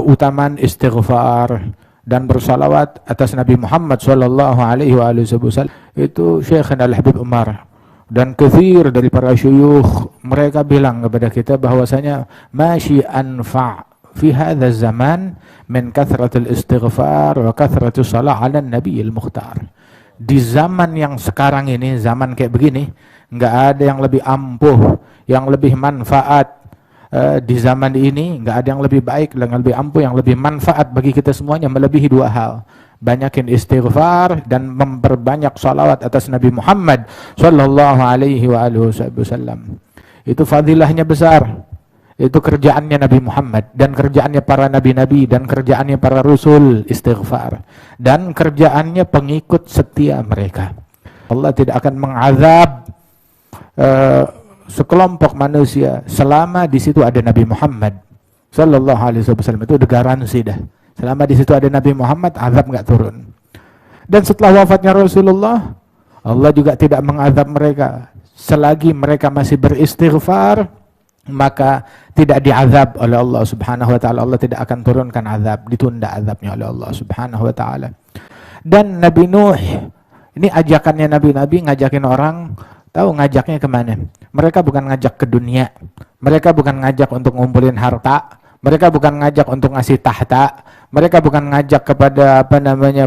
keutamaan istighfar dan bersalawat atas Nabi Muhammad sallallahu alaihi wasallam. Itu Syekh Al-Habib Umar dan kathir dari para syuyukh, mereka bilang kepada kita bahwasanya masyi anfa' fi hadha zaman min kathratil istighfar wa kathratus salah ala nabiyil mukhtar. Di zaman yang sekarang ini, zaman kayak begini, nggak ada yang lebih ampuh, yang lebih manfaat. Di zaman ini nggak ada yang lebih baik, yang lebih ampuh, yang lebih manfaat bagi kita semuanya melebihi dua hal: banyakin istighfar dan memperbanyak salawat atas Nabi Muhammad sallallahu alaihi wasallam. Itu fadilahnya besar. Itu kerjaannya Nabi Muhammad dan kerjaannya para nabi-nabi dan kerjaannya para rasul, istighfar, dan kerjaannya pengikut setia mereka. Allah tidak akan mengazab sekelompok manusia selama di situ ada Nabi Muhammad sallallahu alaihi wasallam. Itu udah garansi dah. Selama di situ ada Nabi Muhammad, azab nggak turun. Dan setelah wafatnya Rasulullah, Allah juga tidak mengazab mereka selagi mereka masih beristighfar, maka tidak diazab oleh Allah Subhanahu wa taala. Allah tidak akan turunkan azab, ditunda azabnya oleh Allah Subhanahu wa taala. Dan Nabi Nuh, ini ajakannya nabi-nabi ngajakin orang. Tahu ngajaknya kemana? Mereka bukan ngajak ke dunia. Mereka bukan ngajak untuk ngumpulin harta. Mereka bukan ngajak untuk ngasih tahta. Mereka bukan ngajak kepada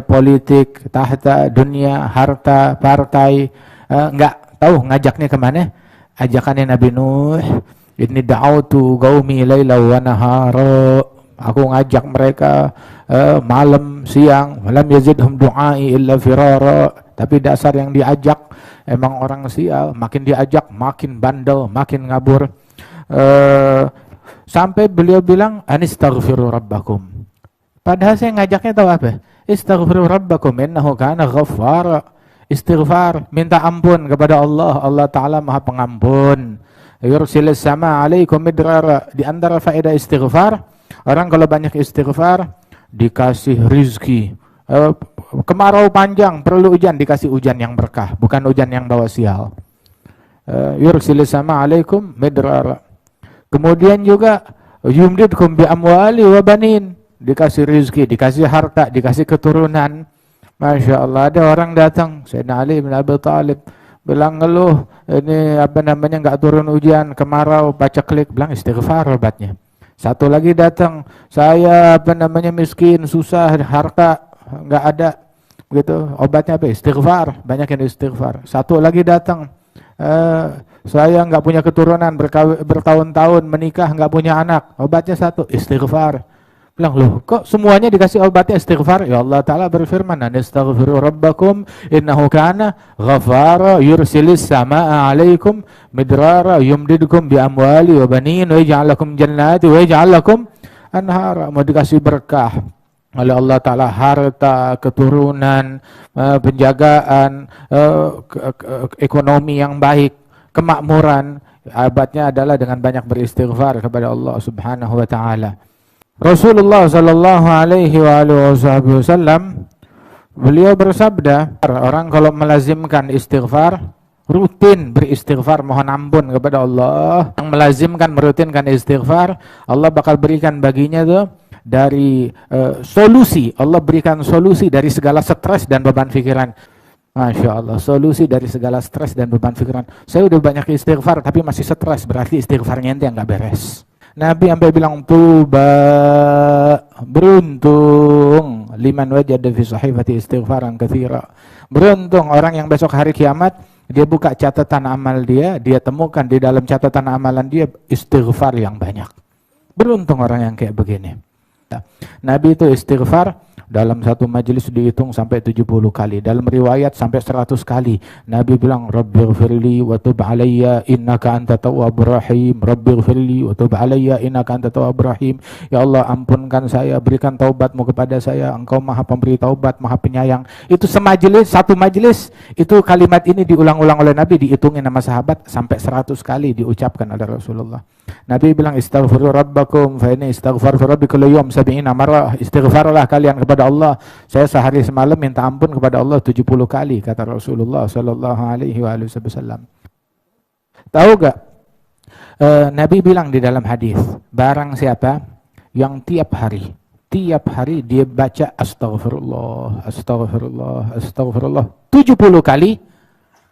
politik, tahta, dunia, harta, partai. Enggak. Tahu ngajaknya kemana? Ajakannya Nabi Nuh. Inni da'autu qaumi laila wa nahara. Aku ngajak mereka malam, siang. Walam yazidhum du'ai illa firara. Tapi dasar yang diajak emang orang sial, makin diajak makin bandel, makin ngabur. Sampai beliau bilang anistaghfiru rabbakum. Padahal saya ngajaknya tahu apa? Istaghfiru rabbakum innahu kana ghaffara. Istighfar, minta ampun kepada Allah. Allah Ta'ala Maha Pengampun. Yursilis sama alaikum midrara. Di antara faedah istighfar, orang kalau banyak istighfar dikasih rizki. Kemarau panjang, perlu hujan, dikasih hujan yang berkah, bukan hujan yang bawa sial. Yursilis sama alaikum midrara. Kemudian juga yumdidkum bi amwali wa banin, dikasih rizki, dikasih harta, dikasih keturunan. Masya Allah, ada orang datang, Sayyidina Ali bin Abi Thalib, bilang ngeluh, ini nggak turun hujan, kemarau, baca klik, bilang istighfar obatnya. Satu lagi datang, saya miskin, susah, harta nggak ada, begitu, obatnya apa? Istighfar, banyak yang istighfar. Satu lagi datang, saya nggak punya keturunan, bertahun-tahun menikah nggak punya anak, obatnya satu, istighfar. Bilang, loh kok semuanya dikasih obatnya istighfar? Ya Allah Ta'ala berfirman, anistaghfiru rabbakum innahu kana ghafara yursilis samaa alaikum midrara yumdidkum bi amwali wa banin wa yaj'al lakum jannati wa yaj'al lakum anhara. Mau dikasih berkah oleh Allah Ta'ala, harta, keturunan, penjagaan, ekonomi yang baik, kemakmuran. Obatnya adalah dengan banyak beristighfar kepada Allah Subhanahu wa Ta'ala. Rasulullah sallallahu alaihi wasallam beliau bersabda, orang kalau melazimkan istighfar, rutin beristighfar, mohon ampun kepada Allah, yang melazimkan merutinkan istighfar, Allah bakal berikan baginya tuh dari solusi. Allah berikan solusi dari segala stres dan beban pikiran. Masya Allah, solusi dari segala stres dan beban pikiran. Saya udah banyak istighfar tapi masih stres, berarti istighfarnya ente yang gak beres. Nabi sampai bilang, tuba, beruntung liman wajada fi sahifati istighfaran katsira. Beruntung orang yang besok hari kiamat dia buka catatan amal dia temukan di dalam catatan amalan dia istighfar yang banyak. Beruntung orang yang kayak begini. Nabi itu istighfar dalam satu majelis dihitung sampai 70 kali. Dalam riwayat sampai 100 kali. Nabi bilang, Rabbighfirli wa tub alayya innaka anta tawwabur rahim. Rabbighfirli wa tub alayya innaka anta tawwabur rahim. Ya Allah, ampunkan saya, berikan taubatmu kepada saya. Engkau Maha Pemberi taubat, Maha Penyayang. Itu semajelis, satu majelis. Itu kalimat ini diulang-ulang oleh Nabi, dihitungin sama sahabat sampai 100 kali diucapkan oleh Rasulullah. Nabi bilang, istaghfiru rabbakum fa inni istaghfar fi rabbi kulli yawm 70 marrah. Istighfarlah kalian kepada Allah. Saya sehari semalam minta ampun kepada Allah 70 kali, kata Rasulullah sallallahu alaihi wasallam. Tahu gak? Nabi bilang di dalam hadis, barang siapa yang tiap hari tiap hari dia baca astaghfirullah, astaghfirullah, astaghfirullah 70 kali.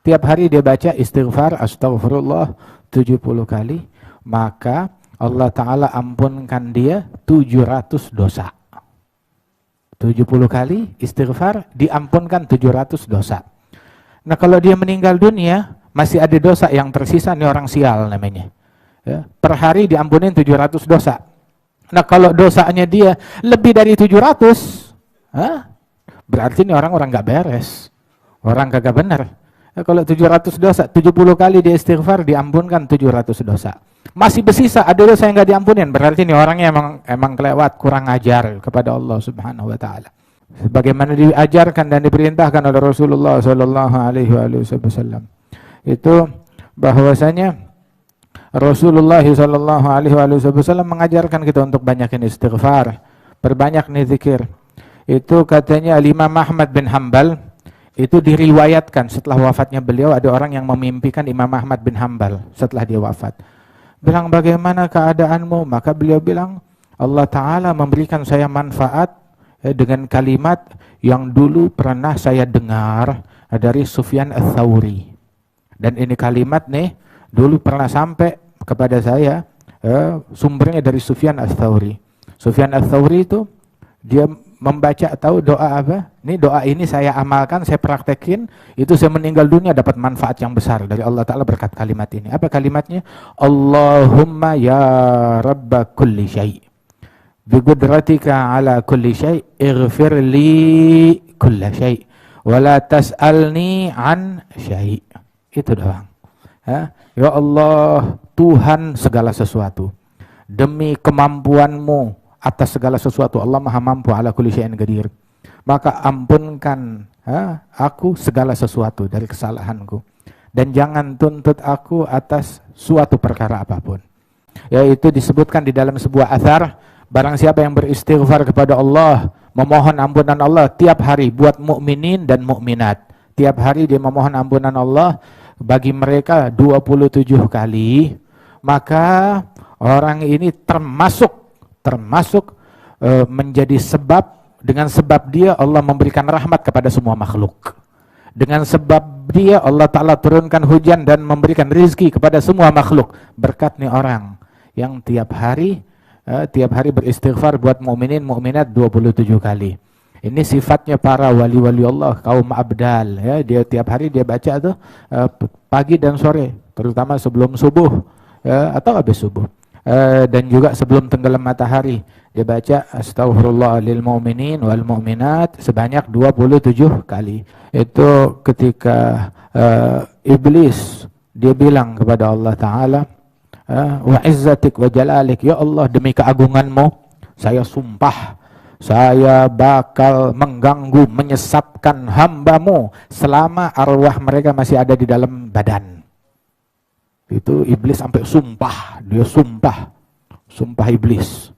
Tiap hari dia baca istighfar astaghfirullah 70 kali, maka Allah Ta'ala ampunkan dia 700 dosa. 70 kali istighfar diampunkan 700 dosa. Nah kalau dia meninggal dunia masih ada dosa yang tersisa, nih orang sial namanya. Ya, per hari diampunin 700 dosa. Nah kalau dosanya dia lebih dari 700, berarti ini orang gak beres, orang kagak benar. Nah, kalau 700 dosa, 70 kali dia istighfar diampunkan 700 dosa. Masih bersisa ada dosa yang gak diampunin, berarti ini orangnya emang kelewat, kurang ajar kepada Allah Subhanahu wa taala. Sebagaimana diajarkan dan diperintahkan oleh Rasulullah sallallahu alaihi wasallam. Itu bahwasanya Rasulullah sallallahu alaihi wasallam mengajarkan kita untuk banyakin istighfar, perbanyak nih zikir. Itu katanya Imam Ahmad bin Hanbal, itu diriwayatkan setelah wafatnya beliau ada orang yang memimpikan Imam Ahmad bin Hanbal setelah dia wafat. Bilang, bagaimana keadaanmu? Maka beliau bilang, Allah Ta'ala memberikan saya manfaat dengan kalimat yang dulu pernah saya dengar dari Sufyan Ats-Tsauri. Dan ini kalimat nih dulu pernah sampai kepada saya, sumbernya dari Sufyan Ats-Tsauri. Sufyan Ats-Tsauri itu dia membaca, tahu doa apa? Ini doa ini saya amalkan, saya praktekin, itu saya meninggal dunia dapat manfaat yang besar dari Allah Ta'ala berkat kalimat ini. Apa kalimatnya? Allahumma ya rabba kulli syai' bi qudratika ala kulli syai' ighfir li kulla syai' wa la tas'alni an syai'. Itu doang. Ya Allah, Tuhan segala sesuatu, demi kemampuanmu atas segala sesuatu, Allah Maha Mampu, ala kulli syai'in qadir, maka ampunkan aku segala sesuatu dari kesalahanku, dan jangan tuntut aku atas suatu perkara apapun. Yaitu disebutkan di dalam sebuah athar, barang siapa yang beristighfar kepada Allah, memohon ampunan Allah tiap hari buat mukminin dan mukminat, tiap hari dia memohon ampunan Allah bagi mereka 27 kali, maka orang ini termasuk menjadi sebab, dengan sebab dia Allah memberikan rahmat kepada semua makhluk. Dengan sebab dia Allah Ta'ala turunkan hujan dan memberikan rizki kepada semua makhluk. Berkat nih orang yang tiap hari beristighfar buat mukminin mukminat 27 kali. Ini sifatnya para wali-wali Allah, kaum abdal. Ya, dia tiap hari dia baca tuh pagi dan sore, terutama sebelum subuh atau habis subuh. Dan juga sebelum tenggelam matahari dia baca astaghfirullah lil mu'minin wal mu'minat sebanyak 27 kali. Itu ketika iblis dia bilang kepada Allah Ta'ala, wa izzatik wa jalalik, ya Allah demi keagunganmu saya sumpah saya bakal mengganggu, menyesatkan hambamu selama arwah mereka masih ada di dalam badan. Itu iblis sampai sumpah, dia sumpah iblis.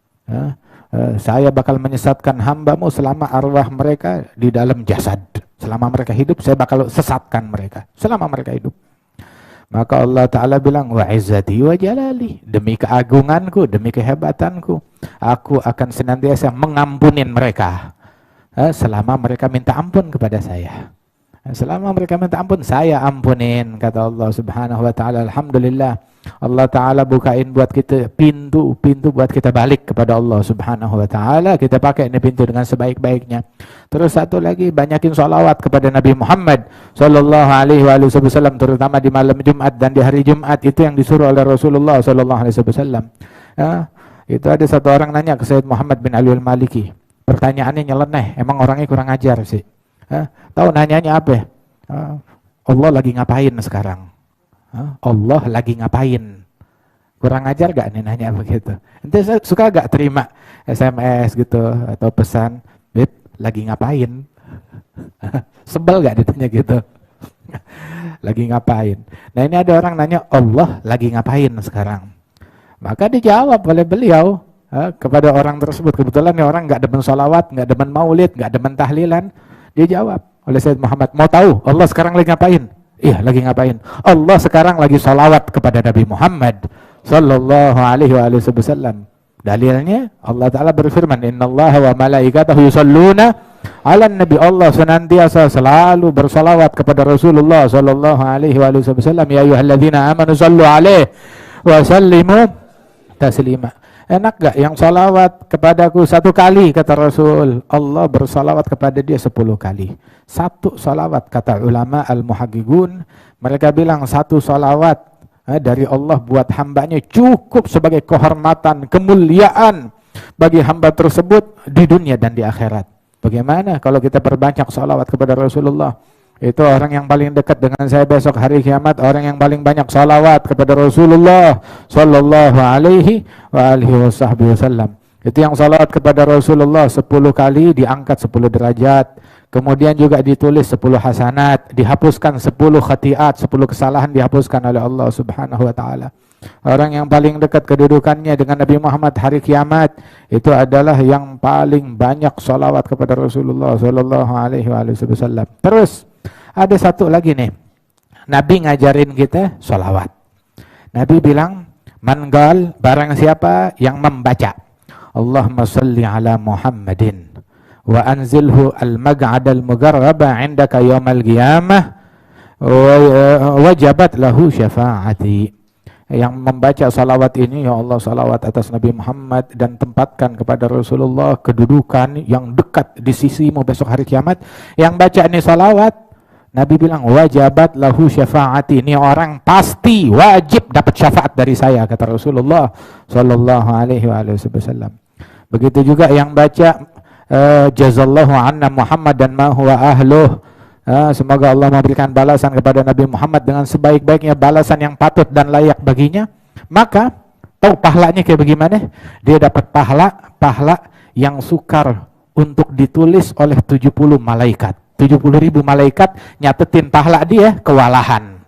Saya bakal menyesatkan hambamu selama arwah mereka di dalam jasad. Selama mereka hidup, saya bakal sesatkan mereka. Selama mereka hidup. Maka Allah Ta'ala bilang, wa izzati wa jalali, demi keagunganku, demi kehebatanku, aku akan senantiasa mengampunin mereka. Selama mereka minta ampun kepada saya. Selama mereka minta ampun, saya ampunin, kata Allah Subhanahu wa Ta'ala. Alhamdulillah, Allah Ta'ala bukain buat kita pintu buat kita balik kepada Allah Subhanahu wa Ta'ala. Kita pakai ini pintu dengan sebaik-baiknya. Terus satu lagi, banyakin sholawat kepada Nabi Muhammad Sallallahu Alaihi Wasallam, terutama di malam Jumat dan di hari Jumat. Itu yang disuruh oleh Rasulullah Sallallahu Alaihi Wasallam. Itu ada satu orang nanya ke Sayyid Muhammad bin Ali al-Maliki. Pertanyaannya nyeleneh, emang orangnya kurang ajar sih. Tahu nanyanya apa? Allah lagi ngapain sekarang? Allah lagi ngapain? Kurang ajar gak nih nanya begitu? Nanti saya suka gak terima SMS gitu atau pesan, Beb, lagi ngapain? Sebel gak ditanya gitu? Lagi ngapain? Nah ini ada orang nanya, Allah lagi ngapain sekarang? Maka dijawab oleh beliau kepada orang tersebut. Kebetulan nih orang gak demen sholawat, gak demen maulid, gak demen tahlilan. Dia jawab oleh Sayyid Muhammad, mau tahu Allah sekarang lagi ngapain? Iya, lagi ngapain? Allah sekarang lagi sholawat kepada Nabi Muhammad Sallallahu Alaihi Wasallam. Dalilnya Allah Ta'ala berfirman, Innallaha wa malaikatahu yusalluna ala nabi. Allah senantiasa selalu bersalawat kepada Rasulullah sallallahu alaihi wasallam. Ya ayyuhalladzina amanu sallu alaihi wa sallimu taslima. Enak gak yang salawat kepadaku 1 kali, kata Rasul. Allah bersalawat kepada dia 10 kali. 1 salawat, kata ulama al-muhaqqiqun, mereka bilang 1 salawat dari Allah buat hambanya cukup sebagai kehormatan, kemuliaan bagi hamba tersebut di dunia dan di akhirat. Bagaimana kalau kita perbanyak salawat kepada Rasulullah? Itu orang yang paling dekat dengan saya besok hari kiamat, orang yang paling banyak salawat kepada Rasulullah sallallahu alaihi wasallam. Itu yang salawat kepada Rasulullah 10 kali diangkat 10 derajat. Kemudian juga ditulis 10 hasanat, dihapuskan 10 khatiat, 10 kesalahan dihapuskan oleh Allah Subhanahu wa taala. Orang yang paling dekat kedudukannya dengan Nabi Muhammad hari kiamat itu adalah yang paling banyak salawat kepada Rasulullah sallallahu alaihi wasallam. Terus ada satu lagi nih. Nabi ngajarin kita salawat. Nabi bilang, "Man qal, barang siapa yang membaca Allahumma shalli ala Muhammadin wa anzilhu al-mag'ad al-mugarraba 'indaka yaumal qiyamah wajabat lahu syafa'ati." Yang membaca salawat ini, ya Allah salawat atas Nabi Muhammad dan tempatkan kepada Rasulullah kedudukan yang dekat di sisimu besok hari kiamat. Yang baca ini salawat, Nabi bilang wajabat lahu syafa'ati, ini orang pasti wajib dapat syafaat dari saya, kata Rasulullah sallallahu alaihi wasallam. Begitu juga yang baca jazallahu anna Muhammad dan ma huwa ahluh, semoga Allah memberikan balasan kepada Nabi Muhammad dengan sebaik-baiknya balasan yang patut dan layak baginya. Maka tahu pahalanya kayak bagaimana? Dia dapat pahala yang sukar untuk ditulis oleh 70 malaikat. 70.000 malaikat nyatetin pahala dia kewalahan.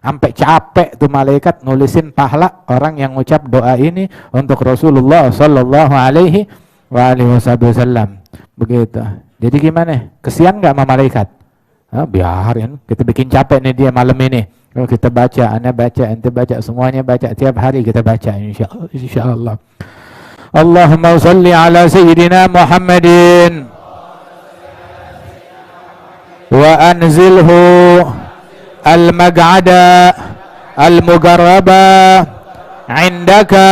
Sampai capek tuh malaikat nulisin pahala orang yang ngucap doa ini untuk Rasulullah sallallahu alaihi wasallam. Begitu. Jadi gimana? Kesian nggak sama malaikat? Biarin, kita bikin capek nih dia malam ini. Kita baca, ane baca, ente baca, semuanya baca, tiap hari kita baca insyaallah. Allahumma shalli ala sayyidina Muhammadin wa anzilhu al-mag'ada al-mugarraba 'indaka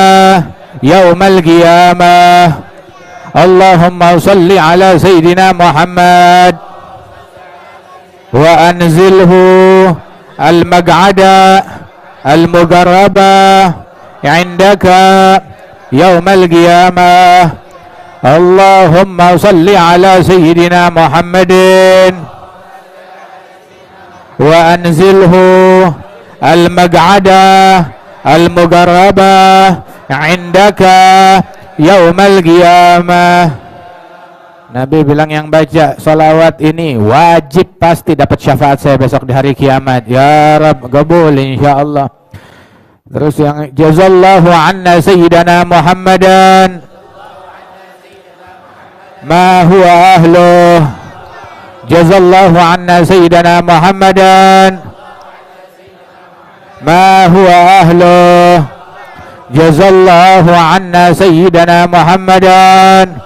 yaumal qiyamah. Allahumma shalli ala sayyidina Muhammad wa anzilhu al-mag'ada al-mugarraba 'indaka yaumal qiyamah. Allahumma shalli ala sayyidina Muhammadin wa anzilhu al-mag'ada al-mugarraba 'indaka yaumal qiyamah. Nabi bilang yang baca salawat ini wajib pasti dapat syafaat saya besok di hari kiamat. Ya Rabb, qabul insyaallah. Terus yang jazallahu anna sayyidana Muhammadan ma huwa ahluh. Jazallahu anna sayyidana Muhammadan ma huwa ahluh. Jazallahu anna sayyidana Muhammadan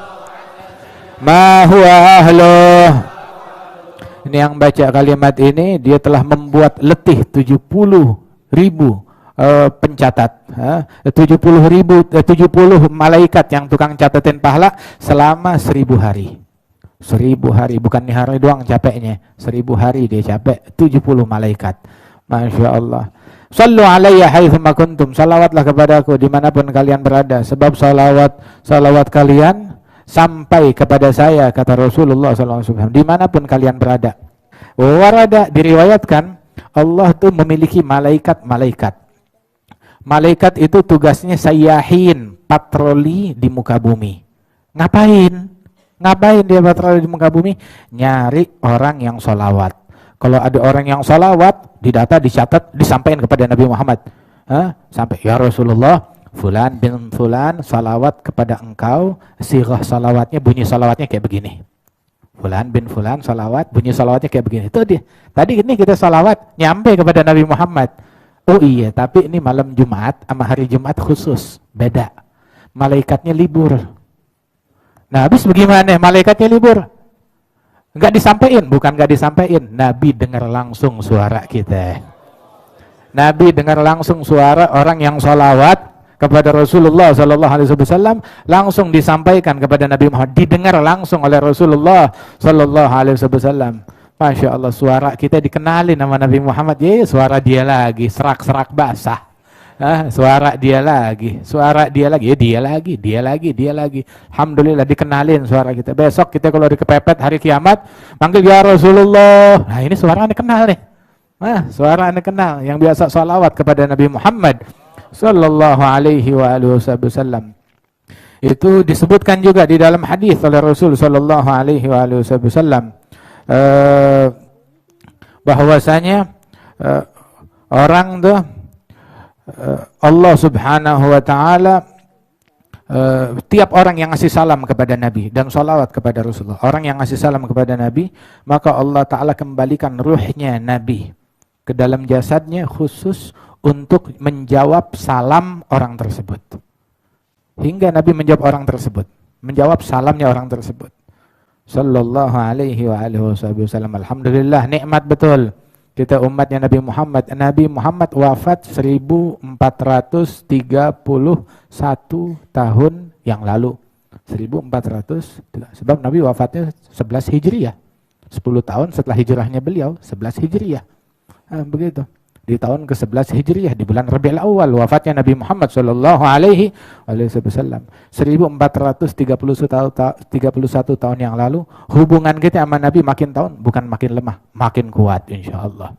ma huwa ahluh. Ini yang baca kalimat ini dia telah membuat letih 70.000 pencatat, 70 malaikat yang tukang catatin pahala selama 1000 hari. 1000 hari, bukan di hari doang capeknya, 1000 hari dia capek, 70 malaikat. Masya Allah. Sallu alayya haitsuma kuntum, salawatlah kepadaku dimanapun kalian berada, sebab salawat kalian sampai kepada saya, kata Rasulullah SAW, dimanapun kalian berada. Warada, diriwayatkan Allah tuh memiliki malaikat-malaikat. Malaikat itu tugasnya sayyahin, patroli di muka bumi. Ngapain dia patroli di muka bumi? Nyari orang yang sholawat. Kalau ada orang yang sholawat, didata, dicatat, disampaikan kepada Nabi Muhammad. Sampai, ya Rasulullah, fulan bin fulan salawat kepada engkau, sirah salawatnya, bunyi salawatnya kayak begini. Fulan bin fulan salawat, bunyi salawatnya kayak begini. Itu dia. Tadi ini kita salawat, nyampe kepada Nabi Muhammad. Oh iya, tapi ini malam Jumat sama hari Jumat khusus, beda. malaikatnya libur. Nah, habis bagaimana? Malaikatnya libur. Nggak disampaikan, bukan nggak disampaikan. Nabi dengar langsung suara kita. Nabi dengar langsung suara orang yang sholawat kepada Rasulullah Sallallahu Alaihi Wasallam, langsung disampaikan kepada Nabi Muhammad, didengar langsung oleh Rasulullah Sallallahu Alaihi Wasallam. Masya Allah, suara kita dikenalin sama Nabi Muhammad. Ya, suara dia lagi, serak-serak basah. Suara dia lagi, ya dia lagi. Alhamdulillah dikenalin suara kita. Besok kita kalau dikepepet hari kiamat, panggil ya Rasulullah. Nah, ini suara anda kenal nih. Suara anda kenal yang biasa sholawat kepada Nabi Muhammad Sallallahu Alaihi Wasallam. Itu disebutkan juga di dalam hadis oleh Rasul Sallallahu Alaihi Wasallam bahwasanya orang tuh Allah Subhanahu wa taala tiap orang yang ngasih salam kepada Nabi dan sholawat kepada Rasulullah, orang yang ngasih salam kepada Nabi, maka Allah Ta'ala kembalikan ruhnya Nabi ke dalam jasadnya khusus untuk menjawab salam orang tersebut. Hingga Nabi menjawab orang tersebut, menjawab salamnya orang tersebut. Sallallahu alaihi wasallam. Alhamdulillah, nikmat betul kita umatnya Nabi Muhammad. Nabi Muhammad wafat 1431 tahun yang lalu. 1400, sebab Nabi wafatnya 11 Hijriah. 10 tahun setelah hijrahnya beliau, 11 Hijriah. Begitu. Di tahun ke-11 Hijriah, di bulan Rabiul Awal, wafatnya Nabi Muhammad Sallallahu Alaihi Wasallam. 1431 tahun yang lalu, hubungan kita sama Nabi makin tahun, bukan makin lemah, makin kuat insya Allah.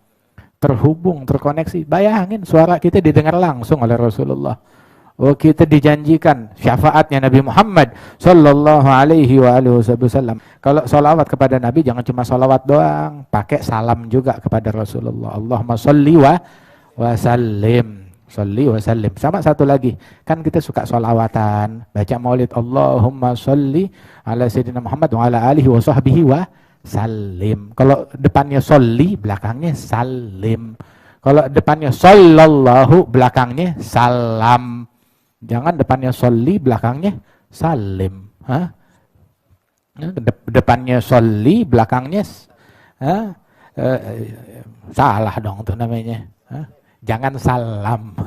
Terhubung, terkoneksi. Bayangin suara kita didengar langsung oleh Rasulullah. Oh, kita dijanjikan syafaatnya Nabi Muhammad Sallallahu Alaihi Wasallam. Kalau sholawat kepada Nabi jangan cuma sholawat doang, pakai salam juga kepada Rasulullah. Allahumma sholli wa sallim. Sholli wa sallim. Sama satu lagi, kan kita suka sholawatan, baca maulid, Allahumma sholli ala Sayyidina Muhammad wa ala alihi wa sahbihi wa sallim. Kalau depannya sholli, belakangnya salim. Kalau depannya sallallahu, belakangnya salam. Jangan depannya sholli, belakangnya salim. Depannya sholli, belakangnya salah dong tuh namanya. Jangan salam.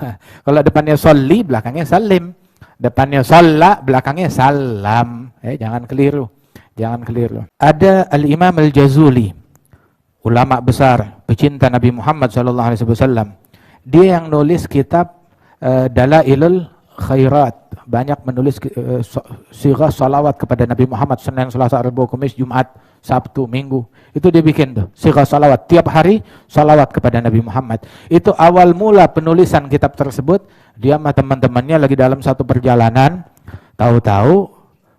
Kalau depannya sholli, belakangnya salim. Depannya sholla, belakangnya salam. Jangan keliru. Jangan keliru. Ada Al-Imam Al-Jazuli, ulama besar, pecinta Nabi Muhammad SAW. Dia yang nulis kitab Dalailul Khairat, banyak menulis sirah salawat kepada Nabi Muhammad, Senin, Selasa, Rabu, Kamis, Jumat, Sabtu, Minggu. Itu dia bikin tuh, sirah salawat, tiap hari salawat kepada Nabi Muhammad. Itu awal mula penulisan kitab tersebut, dia sama teman-temannya lagi dalam satu perjalanan, tahu-tahu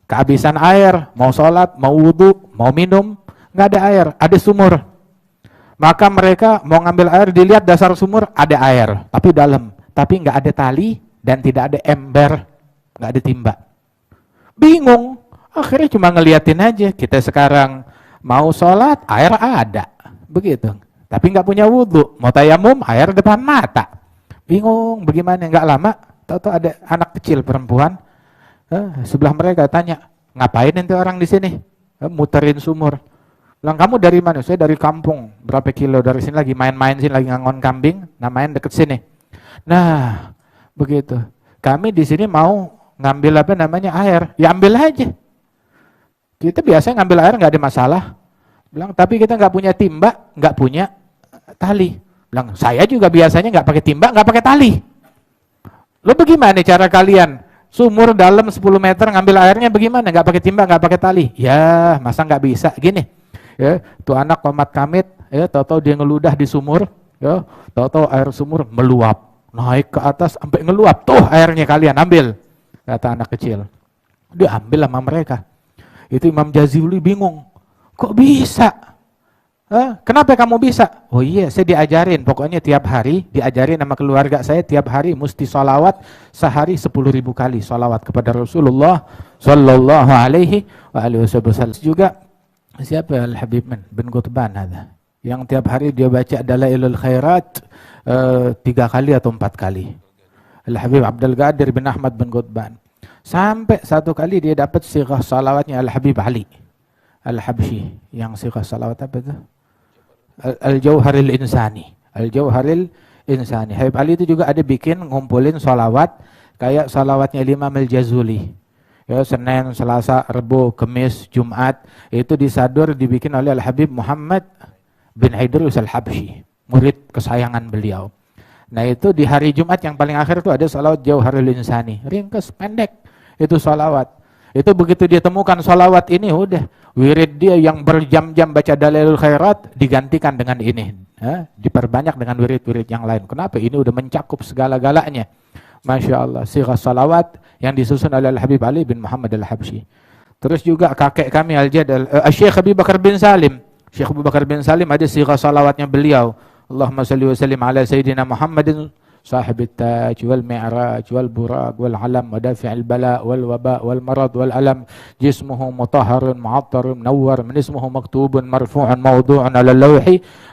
kehabisan air, mau sholat, mau wudhu, mau minum, nggak ada air, ada sumur. Maka mereka mau ngambil air, dilihat dasar sumur ada air, tapi dalam, tapi nggak ada tali dan tidak ada ember, nggak ada timba. Bingung, akhirnya cuma ngeliatin aja. Kita sekarang mau sholat, air ada, begitu. Tapi nggak punya wudhu, mau tayamum, air depan mata. Bingung, bagaimana? Nggak lama, tahu-tahu ada anak kecil perempuan, sebelah mereka tanya, ngapain ente orang di sini? Muterin sumur. Bilang, kamu dari mana? Saya dari kampung, berapa kilo dari sini, lagi main-main sini, lagi ngangon kambing, namanya deket sini. Nah, begitu. Kami di sini mau ngambil apa namanya air, ya ambil aja. Kita biasanya ngambil air nggak ada masalah. Bilang, tapi kita nggak punya timba, nggak punya tali. Bilang, saya juga biasanya nggak pakai timba, nggak pakai tali. Lo bagaimana cara kalian? Sumur dalam 10 meter ngambil airnya bagaimana? Nggak pakai timba, nggak pakai tali. Ya, masa nggak bisa? Gini, ya, tuh anak komat kamit, ya, tahu-tahu dia ngeludah di sumur, ya, tahu-tahu air sumur meluap. Naik ke atas sampai ngeluap, tuh airnya kalian ambil, kata anak kecil. Dia ambil sama mereka. Itu Imam Jazuli bingung, kok bisa? Kenapa kamu bisa? Oh iya, saya diajarin, pokoknya tiap hari diajarin sama keluarga saya, tiap hari mesti sholawat sehari 10.000 kali sholawat kepada Rasulullah Sallallahu Alaihi Wasallam. Juga siapa Al-Habib bin Qutban ada, yang tiap hari dia baca Dalailul Khairat 3 kali atau 4 kali. Al-Habib Abdul Qadir bin Ahmad bin Qutban. Sampai satu kali dia dapat sighah salawatnya Al-Habib Ali Al-Habsyi. Yang sighah salawat apa itu? Al-Jauharil Insani. Al-Jauharil Insani. Habib Ali itu juga ada bikin ngumpulin salawat kayak salawatnya Imam Al-Jazuli. Ya, Senin, Selasa, Rebo, Kamis, Jumat itu disadur dibikin oleh Al-Habib Muhammad bin Idrus Al-Habsyi, murid kesayangan beliau. Nah itu di hari Jumat yang paling akhir itu ada salawat Jauharul Insani, ringkas, pendek, itu salawat. Itu begitu dia temukan salawat ini, udah wirid dia yang berjam-jam baca Dalailul Khairat digantikan dengan ini, diperbanyak dengan wirid-wirid yang lain. Kenapa? Ini udah mencakup segala-galanya. Masya Allah, sighah salawat yang disusun oleh Al-Habib Ali bin Muhammad Al-Habsyi. Terus juga kakek kami Syekh Abu Bakar bin Salim. Syekh Abu Bakar bin Salim ada sighah salawatnya beliau. Allahumma salli wa sallim ala Sayyidina Muhammadin صاحب التاج والمعراج والبراق والعلم ودافع البلاء والوباء والمرض والألم جسمه مطهر معطر منور من اسمه مكتوب مرفوع موضوع على اللوح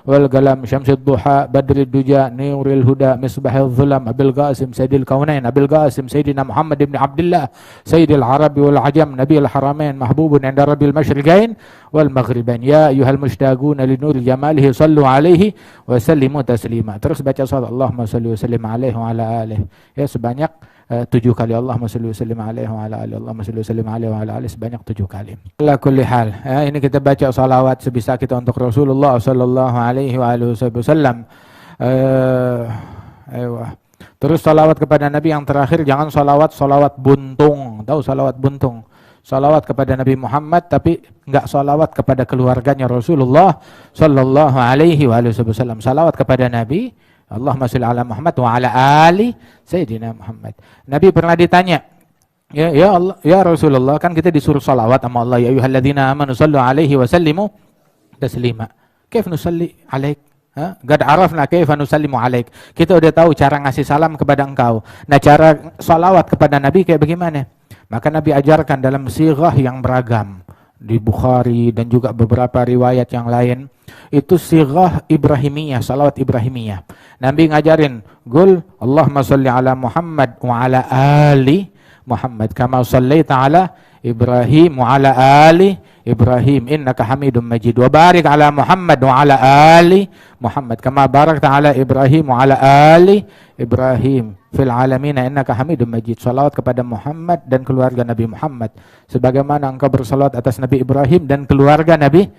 والقلم شمس الضحى بدر الدجى نور الهدى مصباح الظلم أبي القاسم سيد الكونين أبي القاسم سيدنا محمد بن عبد الله سيد العرب والعجم نبي الحرمين محبوب عند رب المشرقين والمغربين يا أيها المشتاقون لنور جماله صلوا عليه وسلموا تسليما. Terus baca salat Allahumma salli wa sallim alaihi wa ala alihi ya sebanyak 7 kali. Allahumma salli wa sallim alaihi wa ala alihi. Allahumma salli wa sallim alaihi wa ala alihi sebanyak 7 kali. Ala kulli hal ya, ini kita baca salawat sebisa kita untuk Rasulullah sallallahu alaihi wa alihi wasallam. Terus salawat kepada Nabi yang terakhir, jangan salawat buntung. Tahu salawat buntung? Salawat kepada Nabi Muhammad tapi enggak salawat kepada keluarganya Rasulullah sallallahu alaihi wasallam. Salawat kepada Nabi, Allahumma shalli ala Muhammad wa ala ali Sayyidina Muhammad. Nabi pernah ditanya, ya Allah, ya Rasulullah, kan kita disuruh salawat sama Allah, ya ayyuhalladzina amanu sallu alaihi wa sallimu taslima. Kaif nusalli alaik? Gad arafna kaifa nusallimu alaik. Kita udah tahu cara ngasih salam kepada engkau. Nah, cara salawat kepada Nabi kayak bagaimana? Maka Nabi ajarkan dalam sighah yang beragam. Di Bukhari dan juga beberapa riwayat yang lain. Itu sighah Ibrahimiyah, salawat Ibrahimiyah. Nabi ngajarin, Qul Allahumma salli ala Muhammad wa ala ali Muhammad. Kama sallaita ala Ibrahim wa ala ali Ibrahim innaka Hamidum Majid. Wa barik ala Muhammad wa ala ali Muhammad. Kama barakta ala Ibrahim wa ala ali Ibrahim fil alamin innaka Hamidum Majid. Salawat kepada Muhammad dan keluarga Nabi Muhammad sebagaimana engkau bersalawat atas Nabi Ibrahim dan keluarga Nabi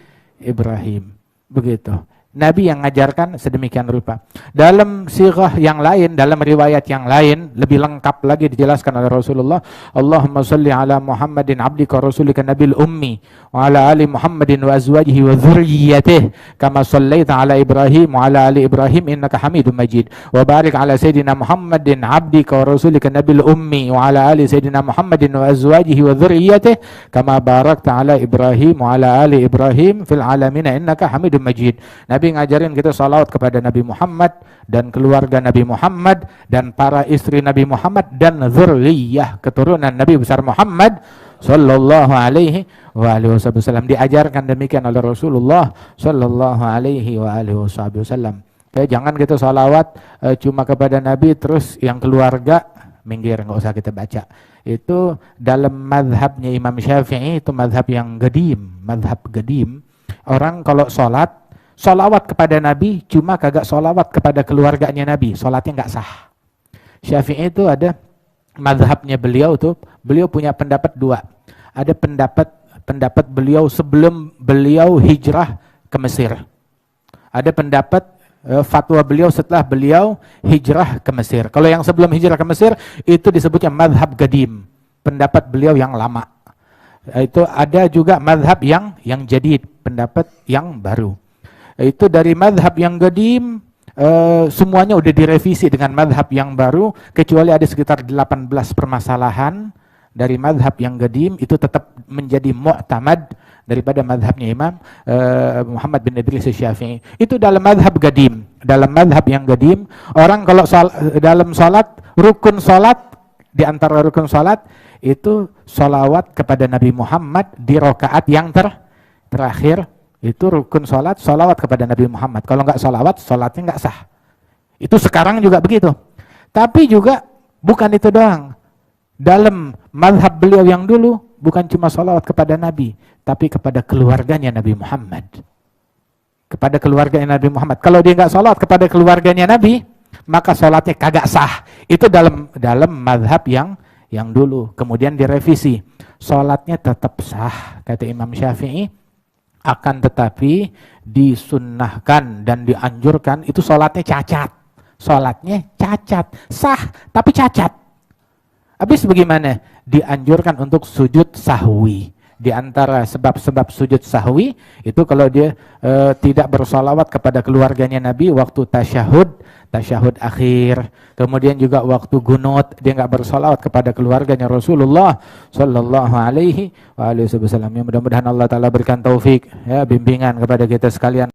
Ibrahim. Begitu. Nabi yang mengajarkan sedemikian rupa. Dalam sighah yang lain, dalam riwayat yang lain, lebih lengkap lagi dijelaskan oleh Rasulullah. Allahumma salli ala Muhammadin abdika rasulika nabil ummi wa ala ali Muhammadin wa azwajihi wa dhurriyyatihi kama sallaita ala Ibrahim wa ala ali Ibrahim innaka Hamidum Majid. Wa barik ala Sayyidina Muhammadin abdika wa rasulika nabil ummi wa ala ali Sayyidina Muhammadin wa azwajihi wa dhurriyyatihi kama barakta ala Ibrahim wa ala ali Ibrahim fil alamin innaka Hamidum Majid. Nabi ngajarin kita salawat kepada Nabi Muhammad dan keluarga Nabi Muhammad dan para istri Nabi Muhammad dan zurriyah keturunan Nabi besar Muhammad sallallahu alaihi wa alihi wasallam. Diajarkan demikian oleh Rasulullah sallallahu alaihi wa alihi wasallam. Jangan kita salawat cuma kepada Nabi terus yang keluarga minggir, enggak usah kita baca. Itu dalam mazhabnya Imam Syafi'i, itu mazhab yang qadim, mazhab qadim. Orang kalau salat solawat kepada Nabi, cuma kagak solawat kepada keluarganya Nabi, solatnya nggak sah. Syafi'i itu ada mazhabnya beliau tuh, beliau punya pendapat 2. Ada pendapat beliau sebelum beliau hijrah ke Mesir. Ada pendapat fatwa beliau setelah beliau hijrah ke Mesir. Kalau yang sebelum hijrah ke Mesir itu disebutnya mazhab qadim, pendapat beliau yang lama. Itu ada juga mazhab yang jadid, pendapat yang baru. Itu dari madhab yang qadim semuanya udah direvisi dengan madhab yang baru, kecuali ada sekitar 18 permasalahan dari madhab yang qadim itu tetap menjadi mu'tamad daripada madhabnya Imam Muhammad bin Idris Syafi'i. Itu dalam madhab qadim. Dalam madhab yang qadim, orang kalau dalam salat, rukun salat, di antara rukun salat itu salawat kepada Nabi Muhammad di rakaat yang terakhir. Itu rukun salat, salawat kepada Nabi Muhammad. Kalau enggak salawat, salatnya enggak sah. Itu sekarang juga begitu. Tapi juga bukan itu doang. dalam mazhab beliau yang dulu bukan cuma salawat kepada Nabi, tapi kepada keluarganya Nabi Muhammad. Kepada keluarganya Nabi Muhammad. Kalau dia nggak salawat kepada keluarganya Nabi, maka salatnya kagak sah. Itu dalam mazhab yang dulu. Kemudian direvisi. Salatnya tetap sah, kata Imam Syafi'i. Akan tetapi disunnahkan dan dianjurkan itu salatnya cacat. Salatnya cacat. Sah, tapi cacat. Habis bagaimana? Dianjurkan untuk sujud sahwi. Di antara sebab-sebab sujud sahwi itu kalau dia tidak bersolawat kepada keluarganya Nabi waktu tasyahud akhir, kemudian juga waktu gunut dia nggak bersolawat kepada keluarganya Rasulullah Sallallahu Alaihi Wasallam. Mudah-mudahan Allah Taala berikan taufik, ya, bimbingan kepada kita sekalian.